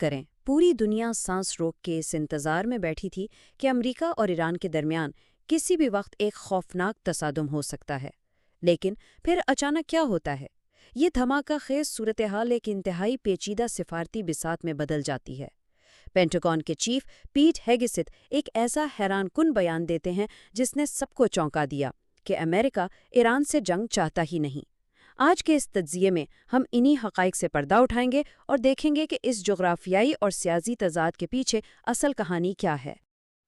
کریں، پوری دنیا سانس روک کے اس انتظار میں بیٹھی تھی کہ امریکہ اور ایران کے درمیان کسی بھی وقت ایک خوفناک تصادم ہو سکتا ہے۔ لیکن پھر اچانک کیا ہوتا ہے؟ یہ دھماکہ خیز صورتحال ایک انتہائی پیچیدہ سفارتی بساط میں بدل جاتی ہے۔ پینٹاگون کے چیف پیٹ ہیگسیت ایک ایسا حیران کن بیان دیتے ہیں جس نے سب کو چونکا دیا کہ امریکہ ایران سے جنگ چاہتا ہی نہیں۔ آج کے اس تجزیے میں ہم انہی حقائق سے پردہ اٹھائیں گے اور دیکھیں گے کہ اس جغرافیائی اور سیاسی تضاد کے پیچھے اصل کہانی کیا ہے۔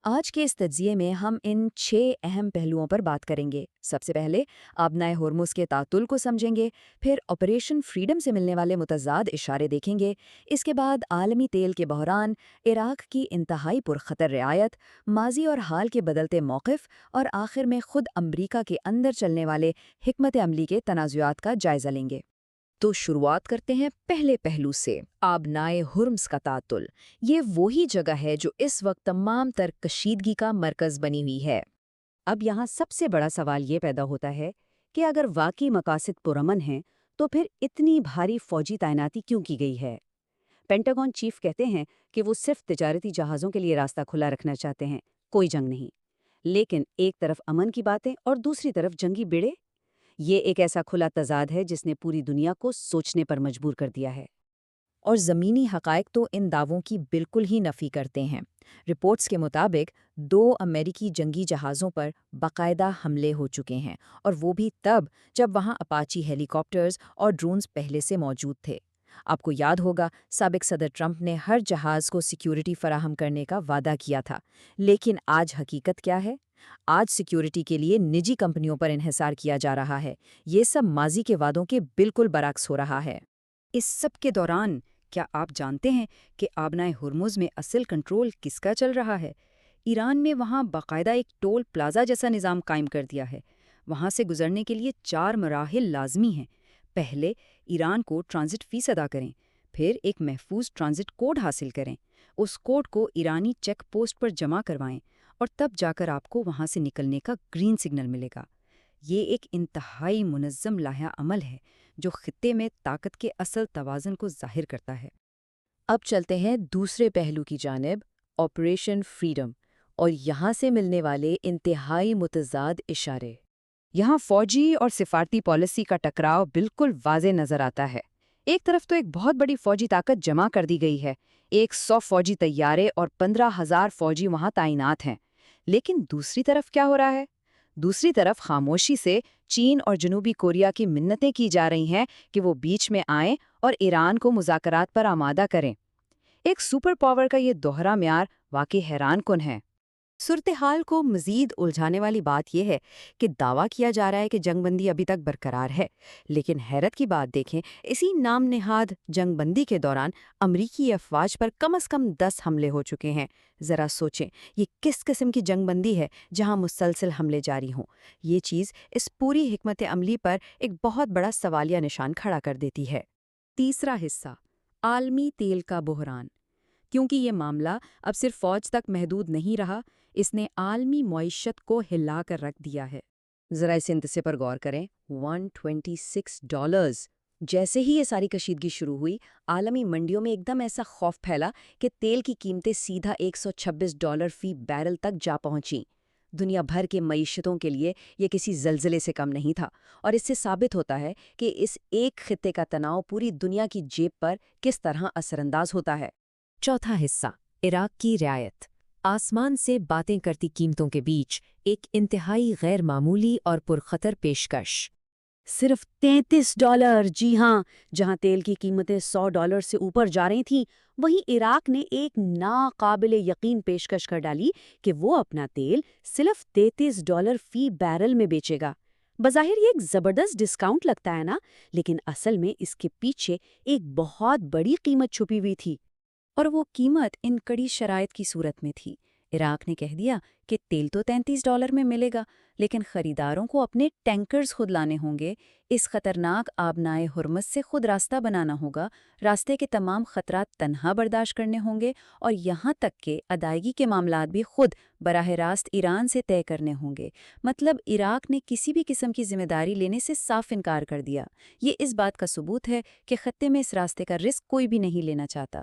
آج کے اس تجزیے میں ہم ان 6 اہم پہلوؤں پر بات کریں گے۔ سب سے پہلے آبنائے ہرمز کے تعطل کو سمجھیں گے، پھر آپریشن فریڈم سے ملنے والے متضاد اشارے دیکھیں گے، اس کے بعد عالمی تیل کے بحران، عراق کی انتہائی پرخطر رعایت، ماضی اور حال کے بدلتے موقف، اور آخر میں خود امریکہ کے اندر چلنے والے حکمت عملی کے تنازعات کا جائزہ لیں گے۔ تو شروعات کرتے ہیں پہلے پہلو سے، آبنائے ہرمز کا تعطل۔ یہ وہی جگہ ہے جو اس وقت تمام تر کشیدگی کا مرکز بنی ہوئی ہے۔ اب یہاں سب سے بڑا سوال یہ پیدا ہوتا ہے کہ اگر واقعی مقاصد پرامن ہیں تو پھر اتنی بھاری فوجی تعیناتی کیوں کی گئی ہے؟ پینٹاگون چیف کہتے ہیں کہ وہ صرف تجارتی جہازوں کے لیے راستہ کھلا رکھنا چاہتے ہیں، کوئی جنگ نہیں۔ لیکن ایک طرف امن کی باتیں اور دوسری طرف جنگی بیڑے، یہ ایک ایسا کھلا تضاد ہے جس نے پوری دنیا کو سوچنے پر مجبور کر دیا ہے۔ اور زمینی حقائق تو ان دعووں کی بالکل ہی نفی کرتے ہیں۔ رپورٹس کے مطابق 2 امریکی جنگی جہازوں پر باقاعدہ حملے ہو چکے ہیں، اور وہ بھی تب جب وہاں اپاچی ہیلی کاپٹرز اور ڈرونز پہلے سے موجود تھے۔ آپ کو یاد ہوگا سابق صدر ٹرمپ نے ہر جہاز کو سیکیورٹی فراہم کرنے کا وعدہ کیا تھا، لیکن آج حقیقت کیا ہے؟ آج سیکیورٹی کے لیے نجی کمپنیوں پر انحصار کیا جا رہا ہے۔ یہ سب ماضی کے وعدوں کے بالکل برعکس ہو رہا ہے۔ اس سب کے دوران کیا آپ جانتے ہیں کہ آبنائے ہرمز میں اصل کنٹرول کس کا چل رہا ہے؟ ایران میں وہاں باقاعدہ ایک ٹول پلازا جیسا نظام قائم کر دیا ہے۔ وہاں سے گزرنے کے لیے 4 مراحل لازمی ہیں۔ پہلے ایران کو ٹرانزٹ فیس ادا کریں، پھر ایک محفوظ ٹرانزٹ کوڈ حاصل کریں، اس کوڈ کو ایرانی چیک پوسٹ پر جمع کروائیں، اور تب جا کر آپ کو وہاں سے نکلنے کا گرین سگنل ملے گا۔ یہ ایک انتہائی منظم لائحہ عمل ہے جو خطے میں طاقت کے اصل توازن کو ظاہر کرتا ہے۔ اب چلتے ہیں دوسرے پہلو کی جانب، آپریشن فریڈم، اور یہاں سے ملنے والے انتہائی متضاد اشارے۔ یہاں فوجی اور سفارتی پالیسی کا ٹکراؤ بالکل واضح نظر آتا ہے۔ ایک طرف تو ایک بہت بڑی فوجی طاقت جمع کر دی گئی ہے، 100 فوجی طیارے اور 15,000 فوجی وہاں تعینات ہیں، لیکن دوسری طرف کیا ہو رہا ہے؟ دوسری طرف خاموشی سے چین اور جنوبی کوریا کی منتیں کی جا رہی ہیں کہ وہ بیچ میں آئیں اور ایران کو مذاکرات پر آمادہ کریں۔ ایک سپر پاور کا یہ دوہرا معیار واقعی حیران کن ہے۔ صورتحال کو مزید الجھانے والی بات یہ ہے کہ دعویٰ کیا جا رہا ہے کہ جنگ بندی ابھی تک برقرار ہے، لیکن حیرت کی بات دیکھیں، اسی نام نہاد جنگ بندی کے دوران امریکی افواج پر کم از کم 10 حملے ہو چکے ہیں۔ ذرا سوچیں، یہ کس قسم کی جنگ بندی ہے جہاں مسلسل حملے جاری ہوں؟ یہ چیز اس پوری حکمت عملی پر ایک بہت بڑا سوالیہ نشان کھڑا کر دیتی ہے۔ تیسرا حصہ، عالمی تیل کا بحران۔ کیونکہ یہ معاملہ اب صرف فوج تک محدود نہیں رہا، اس نے عالمی معیشت کو ہلا کر رکھ دیا ہے۔ ذرا اس انتہا پر غور کریں، $126۔ جیسے ہی یہ ساری کشیدگی شروع ہوئی، عالمی منڈیوں میں ایک دم ایسا خوف پھیلا کہ تیل کی قیمتیں سیدھا $126 فی بیرل تک جا پہنچیں۔ دنیا بھر کے معیشتوں کے لیے یہ کسی زلزلے سے کم نہیں تھا، اور اس سے ثابت ہوتا ہے کہ اس ایک خطے کا تناؤ پوری دنیا کی جیب پر کس طرح اثر انداز ہوتا ہے۔ چوتھا حصہ، عراق کی رعایت۔ آسمان سے باتیں کرتی قیمتوں کے بیچ ایک انتہائی غیر معمولی اور پرخطر پیشکش۔ صرف $33، جی ہاں، جہاں تیل کی قیمتیں $100 سے اوپر جا رہی تھیں، وہیں عراق نے ایک ناقابل یقین پیشکش کر ڈالی کہ وہ اپنا تیل صرف $33 فی بیرل میں بیچے گا۔ بظاہر یہ ایک زبردست ڈسکاؤنٹ لگتا ہے نا، لیکن اصل میں اس کے پیچھے ایک بہت بڑی قیمت چھپی ہوئی تھی، اور وہ قیمت ان کڑی شرائط کی صورت میں تھی۔ عراق نے کہہ دیا کہ تیل تو $33 میں ملے گا، لیکن خریداروں کو اپنے ٹینکرز خود لانے ہوں گے، اس خطرناک آبنائے ہرمز سے خود راستہ بنانا ہوگا، راستے کے تمام خطرات تنہا برداشت کرنے ہوں گے، اور یہاں تک کہ ادائیگی کے معاملات بھی خود براہ راست ایران سے طے کرنے ہوں گے۔ مطلب عراق نے کسی بھی قسم کی ذمہ داری لینے سے صاف انکار کر دیا۔ یہ اس بات کا ثبوت ہے کہ خطے میں اس راستے کا رسک کوئی بھی نہیں لینا چاہتا۔